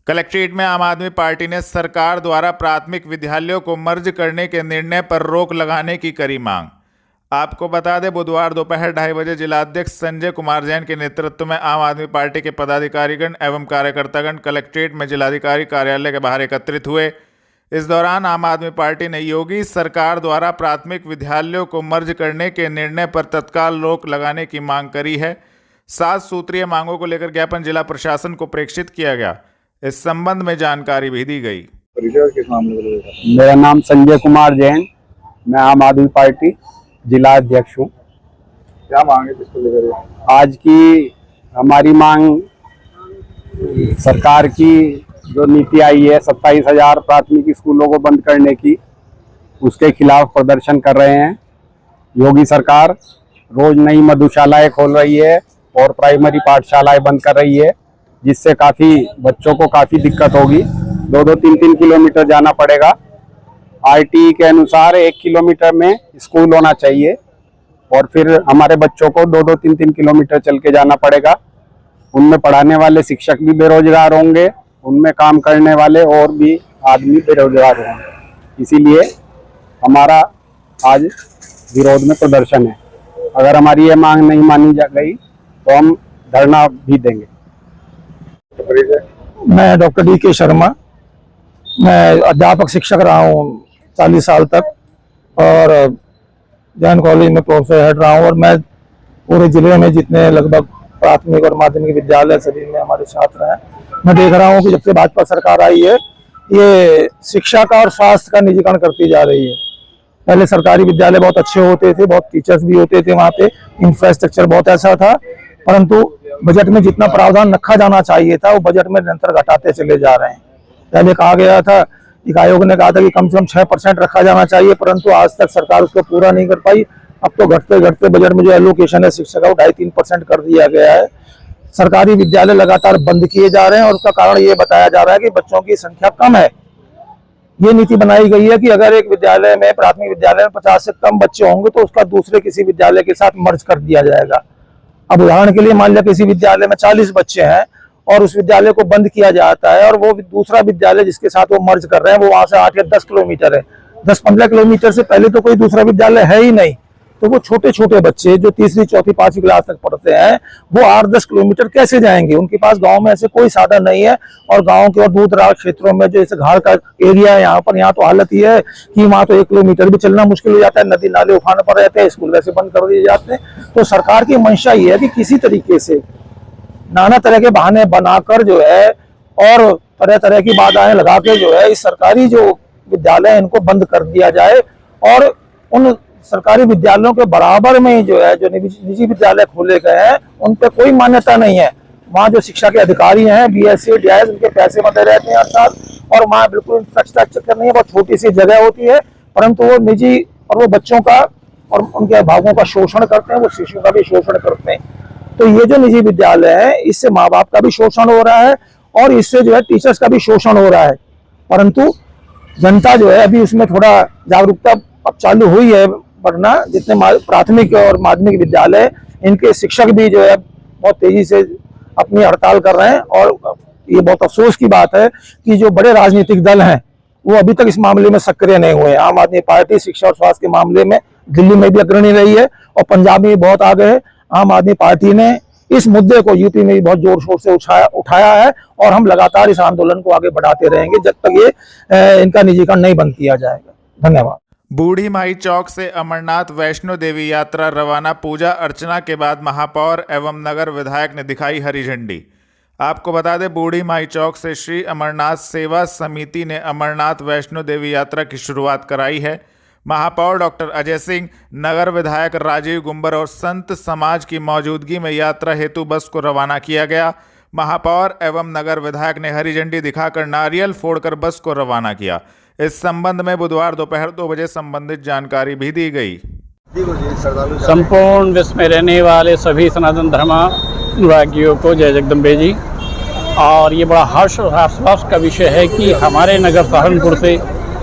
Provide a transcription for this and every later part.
Collectorate में आम आदमी पार्टी ने सरकार द्वारा प्राथमिक विद्यालयों को मर्ज करने के निर्णय पर रोक लगाने की करी मांग। आपको बता दें, बुधवार दोपहर 2:30 बजे जिलाध्यक्ष संजय कुमार जैन के नेतृत्व में आम आदमी पार्टी के पदाधिकारीगण एवं कार्यकर्तागण कलेक्ट्रेट में जिलाधिकारी कार्यालय के बाहर एकत्रित हुए। इस दौरान आम आदमी पार्टी ने योगी सरकार द्वारा प्राथमिक विद्यालयों को मर्ज करने के निर्णय पर तत्काल रोक लगाने की मांग करी है। 7 सूत्रीय मांगों को लेकर ज्ञापन जिला प्रशासन को प्रेषित किया गया। इस संबंध में जानकारी भी दी गई। मेरा नाम संजय कुमार जैन, मैं आम आदमी पार्टी जिला अध्यक्ष हूँ। क्या मांग है किसको लेकर? आज की हमारी मांग सरकार की जो नीति आई है 27,000 प्राथमिक स्कूलों को बंद करने की, उसके खिलाफ प्रदर्शन कर रहे हैं। योगी सरकार रोज नई मधुशालाएं खोल रही है और प्राइमरी पाठशालाएं बंद कर रही है, जिससे काफ़ी बच्चों को काफ़ी दिक्कत होगी। 2-2, 3-3 किलोमीटर जाना पड़ेगा। आरटीई के अनुसार 1 किलोमीटर में स्कूल होना चाहिए और फिर हमारे बच्चों को 2-2, 3-3 किलोमीटर चल के जाना पड़ेगा। उनमें पढ़ाने वाले शिक्षक भी बेरोजगार होंगे, उनमें काम करने वाले और भी आदमी बेरोजगार होंगे। इसीलिए हमारा आज विरोध में प्रदर्शन है। अगर हमारी ये मांग नहीं मानी जा गई तो हम धरना भी देंगे। मैं डॉक्टर DK शर्मा, मैं अध्यापक शिक्षक रहा हूँ 40 साल तक और जैन कॉलेज में प्रोफेसर हेड रहा हूँ। और मैं पूरे जिले में जितने लगभग प्राथमिक और माध्यमिक विद्यालय सभी में हमारे छात्र हैं, मैं देख रहा हूँ कि जब से भाजपा सरकार आई है ये शिक्षा का और स्वास्थ्य का निजीकरण करती जा रही है। पहले सरकारी विद्यालय बहुत अच्छे होते थे, बहुत टीचर्स भी होते थे, वहाँ पे इंफ्रास्ट्रक्चर बहुत ऐसा था, परंतु बजट में जितना प्रावधान रखा जाना चाहिए था वो बजट में निरंतर घटाते चले जा रहे हैं। पहले कहा गया था, एक आयोग ने कहा था कि कम से कम 6% रखा जाना चाहिए, परंतु आज तक सरकार उसको पूरा नहीं कर पाई। अब तो घटते घटते बजट में जो एलोकेशन है शिक्षा का वो 2.5-3% कर दिया गया है। सरकारी विद्यालय लगातार बंद किए जा रहे हैं और उसका कारण ये बताया जा रहा है कि बच्चों की संख्या कम है। ये नीति बनाई गई है कि अगर एक विद्यालय में, प्राथमिक विद्यालय में 50 से कम बच्चे होंगे तो उसका दूसरे किसी विद्यालय के साथ मर्ज कर दिया जाएगा। अब उदाहरण के लिए मान लिया किसी विद्यालय में 40 बच्चे हैं और उस विद्यालय को बंद किया जाता है और वो दूसरा विद्यालय जिसके साथ वो मर्ज कर रहे हैं वो वहां से 8 या 10 किलोमीटर है। 10-15 किलोमीटर से पहले तो कोई दूसरा विद्यालय है ही नहीं, तो वो छोटे छोटे बच्चे जो 3री, 4th, 5वीं क्लास तक पढ़ते हैं वो 8-10 किलोमीटर कैसे जाएंगे? उनके पास गांव में ऐसे कोई साधन नहीं है। और गांव के और दूर दराज क्षेत्रों में जो इस घाट का एरिया है यहाँ तो हालत ये है कि वहाँ तो 1 किलोमीटर भी चलना मुश्किल हो जाता है, नदी नाले उफान पर रहते हैं, स्कूल वैसे बंद कर दिए जाते हैं। तो सरकार की मंशा ये है कि किसी तरीके से नाना तरह के बहाने बनाकर जो है और तरह तरह की बाधाएं लगा के जो है इस सरकारी जो विद्यालय इनको बंद कर दिया जाए और उन सरकारी विद्यालयों के बराबर में जो है जो निजी विद्यालय खोले गए हैं उन पे कोई मान्यता नहीं है। वहाँ जो शिक्षा के अधिकारी हैं, BSc, DIS, उनके पैसे बंधे रहते हैं हर साल और वहाँ बिल्कुल इंफ्रास्ट्रक्चर नहीं है, बहुत छोटी सी जगह होती है, परंतु वो निजी और वो बच्चों का और उनके अभिभावकों का शोषण करते हैं, वो शिशुओं का भी शोषण करते हैं। तो ये जो निजी विद्यालय है इससे माँ बाप का भी शोषण हो रहा है और इससे जो है टीचर्स का भी शोषण हो रहा है। परंतु जनता जो है अभी उसमें थोड़ा जागरूकता अब चालू हुई है, वरना जितने प्राथमिक और माध्यमिक विद्यालय इनके शिक्षक भी जो है बहुत तेजी से अपनी हड़ताल कर रहे हैं। और ये बहुत अफसोस की बात है कि जो बड़े राजनीतिक दल हैं वो अभी तक इस मामले में सक्रिय नहीं हुए। आम आदमी पार्टी शिक्षा और स्वास्थ्य के मामले में दिल्ली में भी अग्रणी रही है और पंजाब में भी बहुत आगे है। आम आदमी पार्टी ने इस मुद्दे को यूपी में भी बहुत जोर शोर से उठाया है और हम लगातार इस आंदोलन को आगे बढ़ाते रहेंगे जब तक ये इनका निजीकरण नहीं बंद किया जाएगा। धन्यवाद। बूढ़ी माई चौक से अमरनाथ वैष्णो देवी यात्रा रवाना। पूजा अर्चना के बाद महापौर एवं नगर विधायक ने दिखाई हरी झंडी। आपको बता दें, बूढ़ी माई चौक से श्री अमरनाथ सेवा समिति ने अमरनाथ वैष्णो देवी यात्रा की शुरुआत कराई है। महापौर डॉक्टर अजय सिंह, नगर विधायक राजीव गुंबर और संत समाज की मौजूदगी में यात्रा हेतु बस को रवाना किया गया। महापौर एवं नगर विधायक ने हरी झंडी दिखाकर नारियल फोड़कर बस को रवाना किया। इस संबंध में बुधवार दोपहर 2 बजे संबंधित जानकारी भी दी गई। संपूर्ण विश्व में रहने वाले सभी सनातन धर्मानुरागियों को जय जगदम्बे जी। और ये बड़ा हर्ष और आश्वास का विषय है कि हमारे नगर सहारनपुर से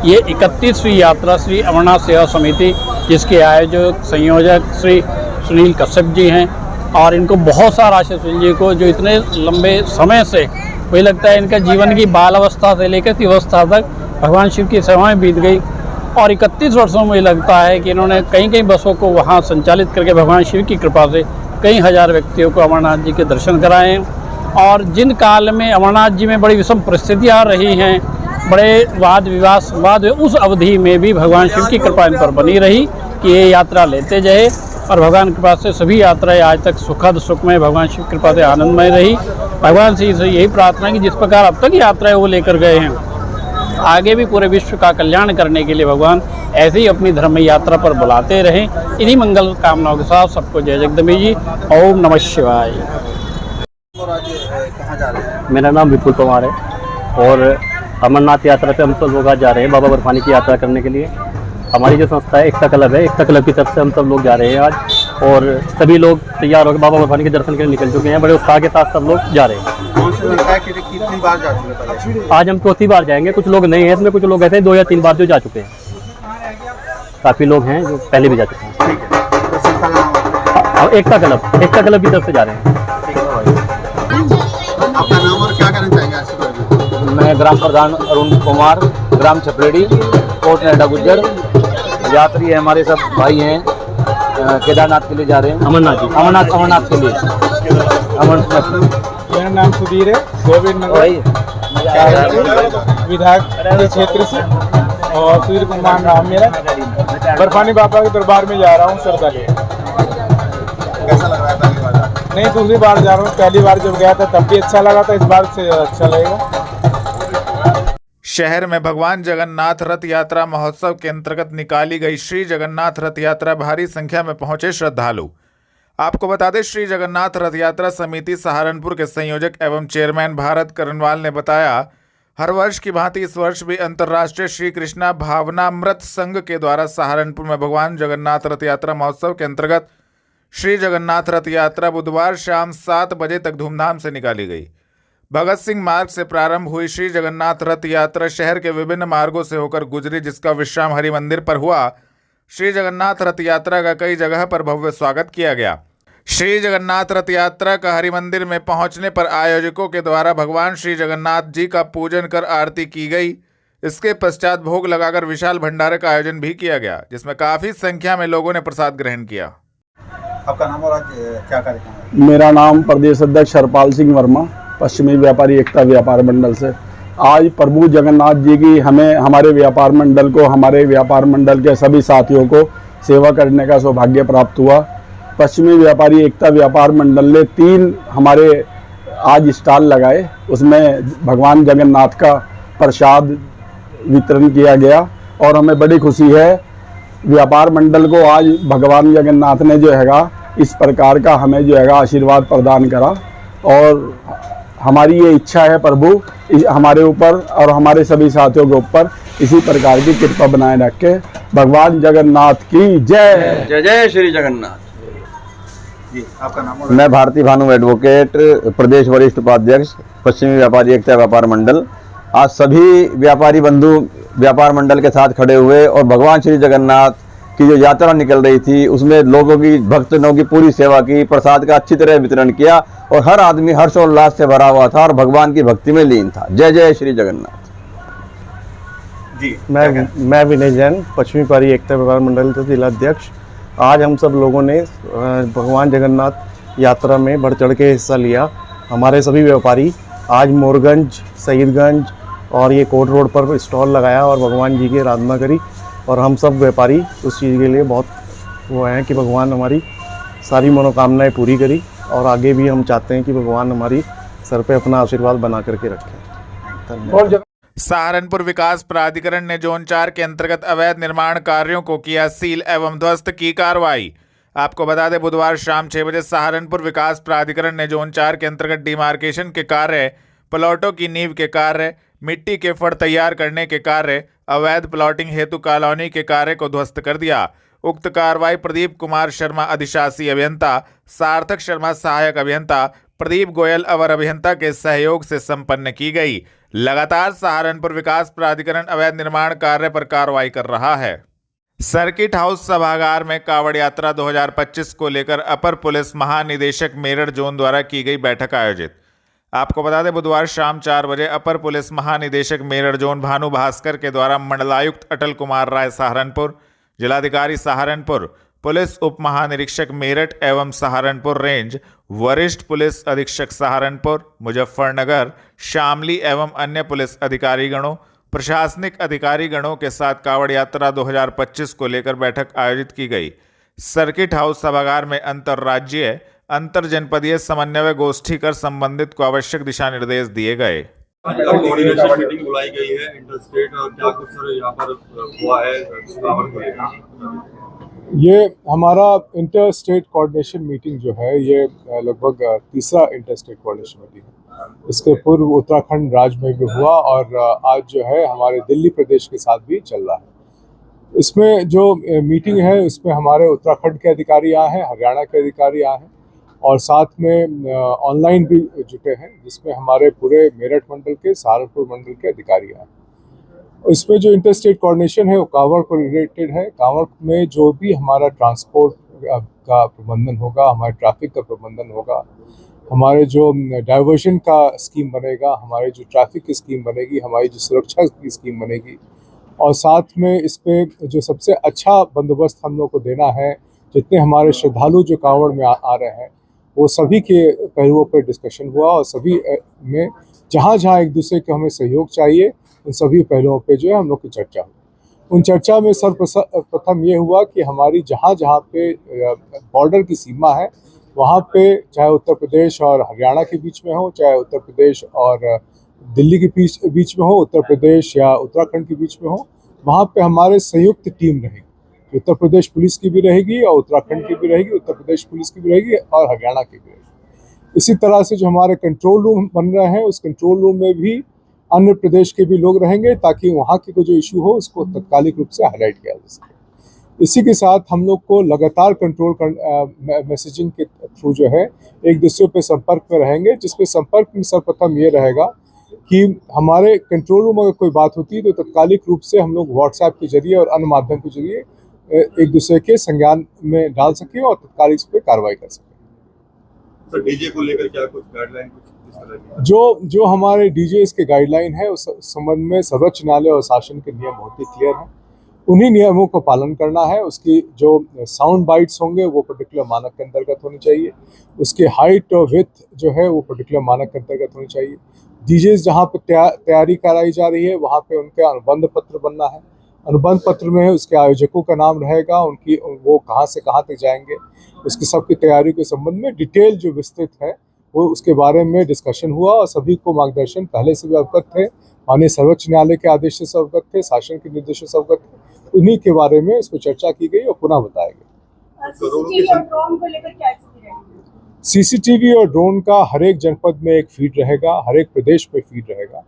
ये 31वीं यात्रा श्री अमरनाथ सेवा समिति, जिसके आयोजक संयोजक श्री सुनील कश्यप जी हैं, और इनको बहुत सारा आशीष जी को जो इतने लंबे समय से वही लगता है इनका जीवन की बाल अवस्था से लेकर युवावस्था तक भगवान शिव की सेवाएं बीत गई। और 31 वर्षों में लगता है कि इन्होंने कई कई बसों को वहाँ संचालित करके भगवान शिव की कृपा से कई हजार व्यक्तियों को अमरनाथ जी के दर्शन कराए हैं। और जिन काल में अमरनाथ जी में बड़ी विषम परिस्थितियाँ रही हैं, बड़े वाद विवाद संवाद हुए, उस अवधि में भी भगवान शिव की कृपा इन पर बनी रही कि ये यात्रा लेते जाए। और भगवान की कृपा से सभी यात्राएं आज तक सुखद सुखमय, भगवान शिव की कृपा से आनंदमय रही। भगवान से यही प्रार्थना कि जिस प्रकार अब तक यात्राएं वो लेकर गए हैं, आगे भी पूरे विश्व का कल्याण करने के लिए भगवान ऐसे ही अपनी धर्म यात्रा पर बुलाते रहें। इन्हीं मंगल कामनाओं के साथ सबको जय जगदम्बे जी। ओम नमः शिवाय। और आज कहाँ जा रहे हैं? मेरा नाम विपुल कुमार है और अमरनाथ यात्रा पे हम सब लोग आज जा रहे हैं बाबा बर्फानी की यात्रा करने के लिए। हमारी जो संस्था है एकता क्लब है, एकता क्लब की तरफ से हम सब लोग जा रहे हैं आज, और सभी लोग तैयार होकर बाबा बर्फानी के दर्शन के लिए निकल चुके हैं। बड़े उत्साह के साथ सब लोग जा रहे हैं। कौन से लगता है कि कितनी बार जा चुके हैं पहले? आज हम चौथी बार जाएंगे। कुछ लोग नए हैं इसमें, कुछ लोग ऐसे 2 या 3 बार जो जा चुके हैं। काफ़ी लोग हैं जो पहले भी जा चुके हैं। ठीक है, तो संस्था का नाम? एकता क्लब की तरफ से जा रहे हैं। आपका नाम और क्या कहना चाहेंगे आज के? मैं ग्राम प्रधान अरुण कुमार, ग्राम छपरेड़ी, कोट नेडा गुज्जर। यात्री है हमारे सब भाई हैं, केदारनाथ के लिए जा रहे हैं, अमरनाथ के लिए। मेरा नाम सुधीर है, गोविंद नगर विधायक के क्षेत्र से, और सुधीर कुमार नाम मेरा। बर्फानी बाबा के दरबार में जा रहा हूँ श्रद्धा लिए। कैसा लग रहा है पहली बार? नहीं, दूसरी बार जा रहा हूँ। पहली बार जब गया था तब भी अच्छा लगा था, इस बार से अच्छा लगेगा। शहर में भगवान जगन्नाथ रथ यात्रा महोत्सव के अंतर्गत निकाली गई श्री जगन्नाथ रथ यात्रा भारी संख्या में पहुंचे श्रद्धालु। आपको बता दें, श्री जगन्नाथ रथ यात्रा समिति सहारनपुर के संयोजक एवं चेयरमैन भारत करनवाल ने बताया, हर वर्ष की भांति इस वर्ष भी अंतर्राष्ट्रीय श्री कृष्णा भावनामृत संघ के द्वारा सहारनपुर में भगवान जगन्नाथ रथ यात्रा महोत्सव के अंतर्गत श्री जगन्नाथ रथ यात्रा बुधवार शाम 7 बजे तक धूमधाम से निकाली गई। भगत सिंह मार्ग से प्रारंभ हुई श्री जगन्नाथ रथ यात्रा शहर के विभिन्न मार्गों से होकर गुजरी, जिसका विश्राम हरि मंदिर पर हुआ। श्री जगन्नाथ रथ यात्रा का कई जगह पर भव्य स्वागत किया गया। श्री जगन्नाथ रथ यात्रा का हरि मंदिर में पहुंचने पर आयोजकों के द्वारा भगवान श्री जगन्नाथ जी का पूजन कर आरती की गई। इसके पश्चात भोग लगाकर विशाल भंडारे का आयोजन भी किया गया, जिसमें काफी संख्या में लोगों ने प्रसाद ग्रहण किया। आपका नाम और आज क्या कार्यक्रम है? मेरा नाम प्रदेश अध्यक्ष हरपाल सिंह वर्मा, पश्चिमी व्यापारी एकता व्यापार मंडल से। आज प्रभु जगन्नाथ जी की हमारे व्यापार मंडल के सभी साथियों को सेवा करने का सौभाग्य प्राप्त हुआ। पश्चिमी व्यापारी एकता व्यापार मंडल ने 3 हमारे आज स्टॉल लगाए, उसमें भगवान जगन्नाथ का प्रसाद वितरण किया गया और हमें बड़ी खुशी है। व्यापार मंडल को आज भगवान जगन्नाथ ने जो हैगा इस प्रकार का हमें जो हैगा आशीर्वाद प्रदान करा, और हमारी ये इच्छा है प्रभु हमारे ऊपर और हमारे सभी साथियों के ऊपर इसी प्रकार की कृपा बनाए रखे। भगवान जगन्नाथ की जय। जय जय श्री जगन्नाथ। जी, आपका नाम और? मैं भारती भानु एडवोकेट, प्रदेश वरिष्ठ उपाध्यक्ष, पश्चिमी व्यापारी एकता व्यापार मंडल। आज सभी व्यापारी बंधु व्यापार मंडल के साथ खड़े हुए और भगवान श्री जगन्नाथ की जो यात्रा निकल रही थी उसमें लोगों की, भक्तों की पूरी सेवा की, प्रसाद का अच्छी तरह वितरण किया और हर आदमी हर्षोल्लास से भरा हुआ था और भगवान की भक्ति में लीन था। जय जय श्री जगन्नाथ। जी, मैं विनय जैन, पश्चिमी व्यापारी एकता व्यापार मंडल का जिला अध्यक्ष। आज हम सब लोगों ने भगवान जगन्नाथ यात्रा में बढ़ चढ़ के हिस्सा लिया। हमारे सभी व्यापारी आज मोरगंज, सईदगंज और ये कोट रोड पर स्टॉल लगाया और भगवान जी की आराधना करी, और हम सब व्यापारी उस चीज़ के लिए बहुत वो हैं कि भगवान हमारी सारी मनोकामनाएं पूरी करी, और आगे भी हम चाहते हैं कि भगवान हमारी सर पे अपना आशीर्वाद बना करके रखें। धन्यवाद। सहारनपुर विकास प्राधिकरण ने जोन 4 के अंतर्गत अवैध निर्माण कार्यों को किया सील एवं ध्वस्त की कार्रवाई। आपको बता दें, बुधवार शाम 6 बजे सहारनपुर विकास प्राधिकरण ने जोन 4 के अंतर्गत डिमार्केशन के कार्य, प्लॉटों की नींव के कार्य, मिट्टी के फड़ तैयार करने के कार्य, अवैध प्लॉटिंग हेतु कॉलोनी के कार्य को ध्वस्त कर दिया। उक्त कार्रवाई प्रदीप कुमार शर्मा अधिशासी अभियंता, सार्थक शर्मा सहायक अभियंता, प्रदीप गोयल अवर अभियंता के सहयोग से संपन्न की गई। लगातार सहारनपुर विकास प्राधिकरण अवैध निर्माण कार्य पर कार्रवाई कर रहा है। सर्किट हाउस सभागार में कावड़ यात्रा 2025 को लेकर अपर पुलिस महानिदेशक मेरठ जोन द्वारा की गई बैठक आयोजित। आपको बता दें बुधवार शाम 4 बजे अपर पुलिस महानिदेशक मेरठ जोन भानु भास्कर के द्वारा मंडलायुक्त अटल कुमार राय सहारनपुर, जिलाधिकारी सहारनपुर, पुलिस उप महानिरीक्षक मेरठ एवं सहारनपुर रेंज, वरिष्ठ पुलिस अधीक्षक सहारनपुर, मुजफ्फरनगर, शामली एवं अन्य पुलिस अधिकारीगणों, प्रशासनिक अधिकारीगणों के साथ कावड़ यात्रा 2025 को लेकर बैठक आयोजित की गई। सर्किट हाउस सभागार में अंतर्राज्यीय अंतर जनपदीय समन्वय गोष्ठी कर संबंधित को आवश्यक दिशा निर्देश दिए गए। कोऑर्डिनेशन मीटिंग बुलाई गई है इंटर स्टेट, और क्या कुछ सर यहाँ पर हुआ है कांवड़ को लेकर? ये हमारा इंटर स्टेट कोऑर्डिनेशन मीटिंग जो है ये लगभग तीसरा इंटर स्टेट कोऑर्डिनेशन मीटिंग है। इसके पूर्व उत्तराखंड राज्य में भी हुआ और आज जो है हमारे दिल्ली प्रदेश के साथ भी चल रहा है। इसमें जो मीटिंग है उसमें हमारे उत्तराखंड के अधिकारी आए हैं, हरियाणा के अधिकारी आए हैं और साथ में ऑनलाइन भी जुटे हैं, जिसमें हमारे पूरे मेरठ मंडल के, सहारनपुर मंडल के अधिकारी आए हैं। इसमें जो इंटर स्टेट कोऑर्डिनेशन है वो कांवड़ को रिलेटेड है। कांवड़ में जो भी हमारा ट्रांसपोर्ट का प्रबंधन होगा, हमारे ट्रैफिक का प्रबंधन होगा, हमारे जो डाइवर्जन का स्कीम बनेगा, हमारे जो ट्रैफिक की स्कीम बनेगी, हमारी जो सुरक्षा की स्कीम बनेगी, और साथ में इस पे जो सबसे अच्छा बंदोबस्त हम लोग को देना है, जितने हमारे श्रद्धालु जो कांवड़ में आ रहे हैं वो सभी के पहलुओं पर डिस्कशन हुआ और सभी में जहाँ जहाँ एक दूसरे को हमें सहयोग चाहिए उन सभी पहलुओं पे जो है हम लोग की चर्चा हुई। उन चर्चा में सर्वप्रथम ये हुआ कि हमारी जहाँ जहाँ पे बॉर्डर की सीमा है वहाँ पे, चाहे उत्तर प्रदेश और हरियाणा के बीच में हो, चाहे उत्तर प्रदेश और दिल्ली के बीच में हो, उत्तर प्रदेश या उत्तराखंड के बीच में हो, वहाँ पे हमारे संयुक्त टीम रहेगी। उत्तर प्रदेश पुलिस की भी रहेगी और उत्तराखंड की भी रहेगी, उत्तर प्रदेश पुलिस की भी रहेगी और हरियाणा की भी रहेगी। इसी तरह से जो हमारे कंट्रोल रूम बन रहे हैं उस कंट्रोल रूम में भी अन्य प्रदेश के भी लोग रहेंगे, ताकि वहाँ के जो इशू हो उसको तत्कालिक रूप से हाईलाइट किया जा सके। इसी के साथ हम लोग को लगातार मैसेजिंग के थ्रू जो है एक दूसरे पे संपर्क में रहेंगे, जिसपे संपर्क में सर्वप्रथम ये रहेगा कि हमारे कंट्रोल रूम अगर कोई बात होती है तो तत्कालिक रूप से हम लोग व्हाट्सएप के जरिए और अन्य माध्यम के जरिए एक दूसरे के संज्ञान में डाल सके और तत्कालिक इस पर कार्रवाई कर सके। सर डीजे को लेकर क्या कुछ गाइडलाइन कुछ इस तरह की? जो हमारे डीजे के गाइडलाइन है उस संबंध में सर्वोच्च न्यायालय और शासन के नियम बहुत ही क्लियर हैं। उन्हीं नियमों को पालन करना है। उसकी जो साउंड बाइट्स होंगे वो पर्टिकुलर मानक के अंतर्गत होनी चाहिए। उसकी हाइट और विड्थ जो है वो पर्टिकुलर मानक के अंतर्गत होनी चाहिए। डीजे जहाँ पे तैयारी कराई जा रही है वहाँ पे उनका अनुबंध पत्र बनना है। अनुबंध पत्र में उसके आयोजकों का नाम रहेगा, उनकी वो कहाँ से कहाँ तक जाएंगे, उसकी सबकी तैयारी के संबंध में डिटेल जो विस्तृत है वो उसके बारे में डिस्कशन हुआ और सभी को मार्गदर्शन पहले से भी अवगत थे। माननीय सर्वोच्च न्यायालय के आदेश से अवगत थे, शासन के निर्देशों से अवगत थे। उन्हीं के बारे में इस पर चर्चा की गई और पुनः बताया गया। सीसीटीवी और ड्रोन का हर एक जनपद में एक फीड रहेगा, हर एक प्रदेश में फीड रहेगा।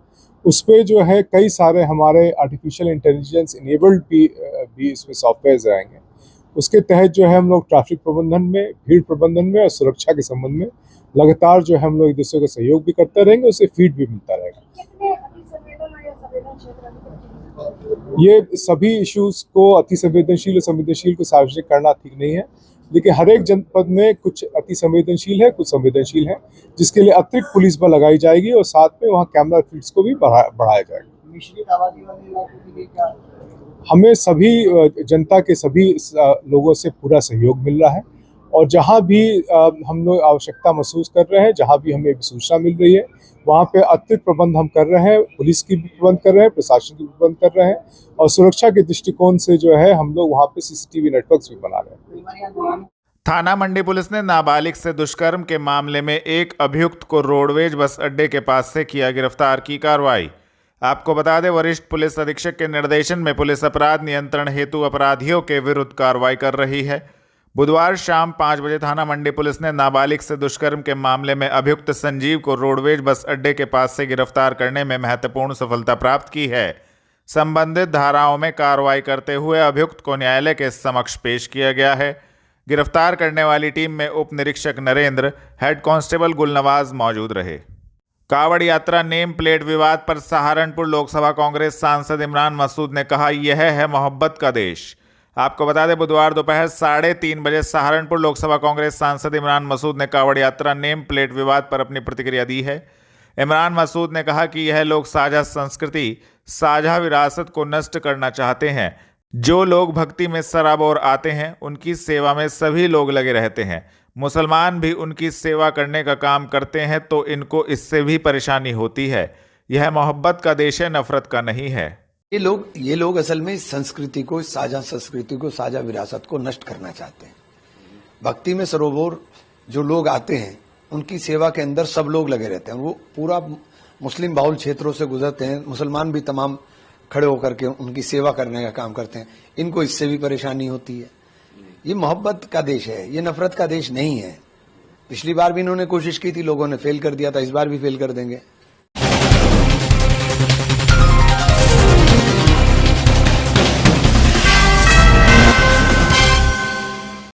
उस पर जो है कई सारे हमारे आर्टिफिशियल इंटेलिजेंस इनेबल्ड भी इसमें सॉफ्टवेयर रहेंगे। उसके तहत जो है हम लोग ट्रैफिक प्रबंधन में, भीड़ प्रबंधन में और सुरक्षा के संबंध में लगातार जो है हम लोग एक दूसरे को सहयोग भी करते रहेंगे, उससे फीड भी मिलता रहेगा। ये सभी इश्यूज को अति संवेदनशील और संवेदनशील को सार्वजनिक करना ठीक नहीं है, लेकिन हर एक जनपद में कुछ अति संवेदनशील है, कुछ संवेदनशील है, जिसके लिए अतिरिक्त पुलिस बल लगाई जाएगी और साथ में वहाँ कैमरा फीड्स को भी बढ़ाया जाएगा। हमें सभी जनता के सभी लोगों से पूरा सहयोग मिल रहा है और जहाँ भी हम लोग आवश्यकता महसूस कर रहे हैं, जहाँ भी हमें सूचना मिल रही है वहाँ पे अतिरिक्त प्रबंध हम कर रहे हैं। पुलिस की भी प्रबंध कर रहे हैं, प्रशासन की भी प्रबंध कर रहे हैं और सुरक्षा के दृष्टिकोण से जो है हम लोग वहाँ पे सीसीटीवी नेटवर्क्स भी बना रहे हैं। थाना मंडी पुलिस ने नाबालिग से दुष्कर्म के मामले में एक अभियुक्त को रोडवेज बस अड्डे के पास से किया गिरफ्तार की कार्रवाई। आपको बता दें वरिष्ठ पुलिस अधीक्षक के निर्देशन में पुलिस अपराध नियंत्रण हेतु अपराधियों के विरुद्ध कार्रवाई कर रही है। बुधवार शाम 5 बजे थाना मंडी पुलिस ने नाबालिग से दुष्कर्म के मामले में अभियुक्त संजीव को रोडवेज बस अड्डे के पास से गिरफ्तार करने में महत्वपूर्ण सफलता प्राप्त की है। संबंधित धाराओं में कार्रवाई करते हुए अभियुक्त को न्यायालय के समक्ष पेश किया गया है। गिरफ्तार करने वाली टीम में उप निरीक्षक नरेंद्र, हेड कांस्टेबल गुलनवाज मौजूद रहे। कावड़ यात्रा नेम प्लेट विवाद पर सहारनपुर लोकसभा कांग्रेस सांसद इमरान मसूद ने कहा, यह है मोहब्बत का देश। आपको बता दें बुधवार दोपहर 3:30 बजे सहारनपुर लोकसभा कांग्रेस सांसद इमरान मसूद ने कावड़ यात्रा नेम प्लेट विवाद पर अपनी प्रतिक्रिया दी है। इमरान मसूद ने कहा कि यह लोग साझा संस्कृति, साझा विरासत को नष्ट करना चाहते हैं। जो लोग भक्ति में सराबोर आते हैं उनकी सेवा में सभी लोग लगे रहते हैं। मुसलमान भी उनकी सेवा करने का काम करते हैं तो इनको इससे भी परेशानी होती है। यह मोहब्बत का देश है, नफरत का नहीं है। ये लोग असल में संस्कृति को, साझा विरासत को नष्ट करना चाहते हैं। भक्ति में सरोवर जो लोग आते हैं उनकी सेवा के अंदर सब लोग लगे रहते हैं। वो पूरा मुस्लिम बाहुल क्षेत्रों से गुजरते हैं, मुसलमान भी तमाम खड़े होकर के उनकी सेवा करने का काम करते हैं। इनको इससे भी परेशानी होती है। ये मोहब्बत का देश है, ये नफरत का देश नहीं है। पिछली बार भी इन्होंने कोशिश की थी, लोगों ने फेल कर दिया था, इस बार भी फेल कर देंगे।